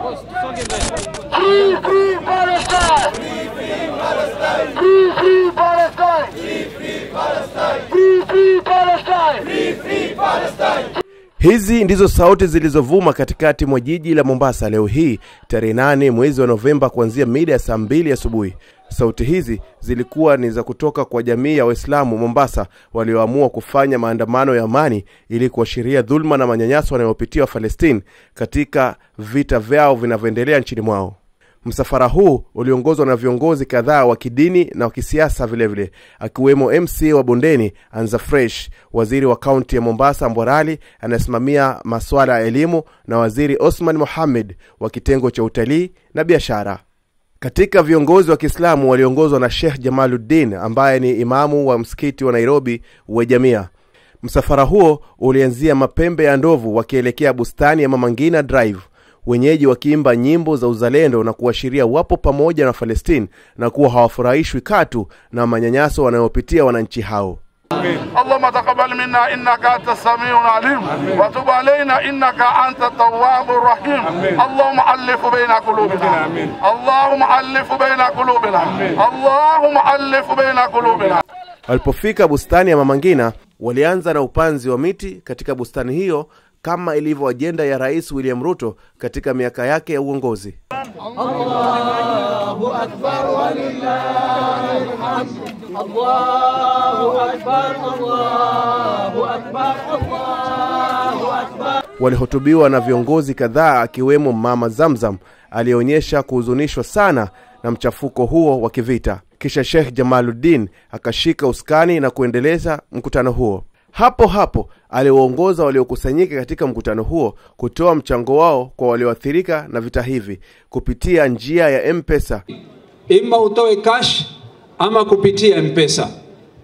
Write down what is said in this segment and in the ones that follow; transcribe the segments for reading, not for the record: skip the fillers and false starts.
Free, free Palestine! Free, free Palestine! Free, free Palestine! Free, free Palestine! Free, free Palestine! Free, free Palestine! Hizi ndizo sauti zilizovuma katikati mwa jiji la Mombasa leo hii tarehe 8 mwezi wa Novemba kuanzia mida ya saa 2 asubuhi. Sauti hizi zilikuwa ni za kutoka kwa jamii ya Waislamu Mombasa walioamua kufanya maandamano ya amani ili kuashiria dhulma na manyanyaso wanayopitia wa Palestina katika vita vyao vinavyoendelea nchini mwao. Msafara huu uliongozwa na viongozi kadhaa wa kidini na wa kisiasa vile vile, akiwemo MCA wa Bondeni Anza Fresh, waziri wa kaunti ya Mombasa Mborali anayesimamia masuala ya elimu, na waziri Osman Mohamed wa kitengo cha utalii na biashara. Katika viongozi wa Kiislamu waliongozwa na Sheikh Jamaluddin ambaye ni imamu wa msikiti wa Nairobi wa Jamia. Msafara huo ulianzia Mapembe ya Ndovu wakielekea bustani ya Mama Ngina Drive, wenyeji wakiimba nyimbo za uzalendo na kuashiria wapo pamoja na Palestina na kuwa hawafurahishwi katu na manyanyaso wanayopitia wananchi hao. اللهم تقبل منا إنك أنت السميع العليم وتب علينا إنك أنت التواب الرحيم. اللهم ألف بين قلوبنا، اللهم ألف بين قلوبنا، اللهم ألف بين قلوبنا. Walipofika bustani ya Mama Ngina, walianza na upanzi wa miti katika bustani hiyo kama ilivyo ajenda ya Rais William Ruto katika miaka yake ya uongozi. Allahu Akbar walillahil hamd. Allahu Akbar, Allahu Akbar, Allahu Akbar. Walihotubiwa na viongozi kadhaa akiwemo Mama Zamzam alionyesha kuhuzunishwa sana na mchafuko huo wa kivita. Kisha Sheikh Jamaluddin akashika usukani na kuendeleza mkutano huo. Hapo hapo aliwaongoza waliokusanyika katika mkutano huo kutoa mchango wao kwa walioathirika na vita hivi kupitia njia ya M-Pesa. Ima utoe cash ama kupitia M-Pesa.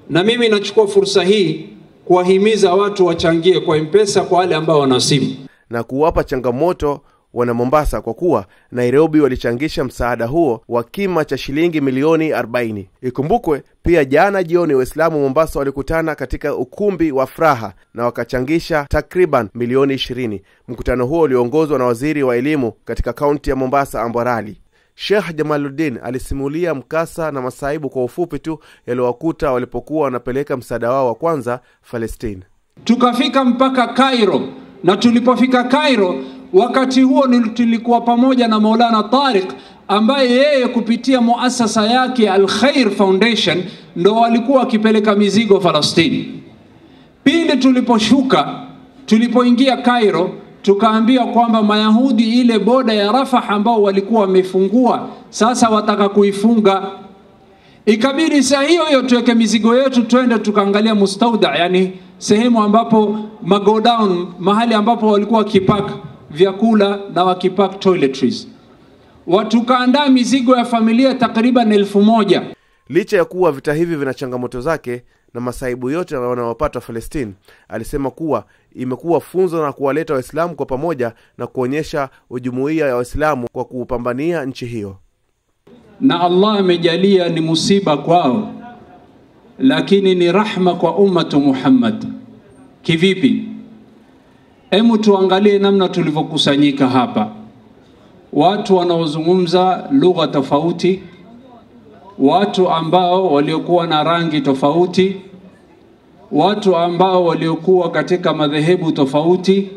Na mimi nachukua fursa hii kuwahimiza watu wachangie kwa M-Pesa kwa wale ambao wana simu, na kuwapa changamoto wana Mombasa kwa kuwa Nairobi walichangisha msaada huo wa kima cha shilingi milioni 40. Ikumbukwe pia jana jioni Waislamu Mombasa walikutana katika ukumbi wa Furaha na wakachangisha takriban milioni 20. Mkutano huo uliongozwa na waziri wa elimu katika kaunti ya Mombasa Amborali. Sheikh Jamaluddin alisimulia mkasa na masaibu kwa ufupi tu yaliyowakuta walipokuwa wanapeleka msaada wao wa kwanza Palestina. Tukafika mpaka Cairo, na tulipofika Cairo wakati huo tulikuwa pamoja na Maulana Tariq ambaye yeye kupitia muasasa yake Al-Khair Foundation ndo walikuwa wakipeleka mizigo Palestina. Pindi tulipoingia Cairo, tukaambia kwamba Mayahudi ile boda ya Rafah ambao walikuwa wamefungua sasa wataka kuifunga. Ikabidi saa hiyo tuweke mizigo yetu twende tukaangalia mustauda, yani sehemu ambapo magodown, mahali ambapo walikuwa wakipack vyakula na wakipack toiletries. Watu kaandaa mizigo ya familia takriban 1000. Licha ya kuwa vita hivi vina changamoto zake na masaibu yote wanaopata Palestina, alisema kuwa imekuwa funzo na kuwaleta Waislamu kwa pamoja na kuonyesha ujumuiya ya Waislamu kwa kupambania nchi hiyo. Na Allah amejalia ni musiba kwao, lakini ni rahma kwa ummatu Muhammad. Kivipi? Hebu tuangalie namna tulivyokusanyika hapa. Watu wanaozungumza lugha tofauti, watu ambao waliokuwa na rangi tofauti, watu ambao waliokuwa katika madhehebu tofauti,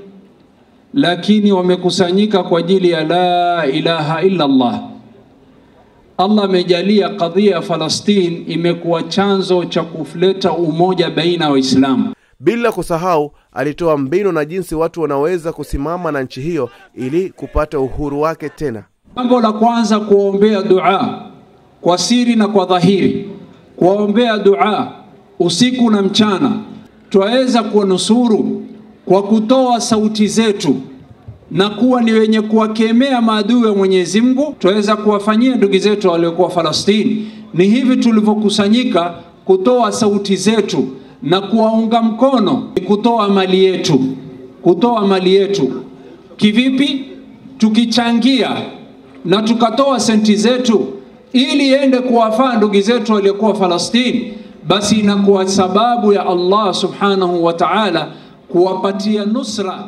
lakini wamekusanyika kwa ajili ya la ilaha illa Allah. Allah amejalia kadhia ya Palestina imekuwa chanzo cha kuleta umoja baina ya Waislamu. Bila kusahau alitoa mbinu na jinsi watu wanaweza kusimama na nchi hiyo ili kupata uhuru wake tena. Jambo la kwanza, kuombea dua kwa siri na kwa dhahiri. Kuombea dua usiku na mchana. Tuweza kuwanusuru kwa kutoa sauti zetu na kuwa ni wenye kuwakemea maadui wa Mwenyezi Mungu. Tuweza kuwafanyia ndugu zetu waliokuwa Palestina. Ni hivi tulivyokusanyika kutoa sauti zetu na kuwaunga mkono, kutoa mali yetu. Kutoa mali yetu kivipi? Tukichangia na tukatoa senti zetu ili ende kuwafaa ndugu zetu waliokuwa Palestina, basi inakuwa sababu ya Allah subhanahu wa ta'ala kuwapatia nusra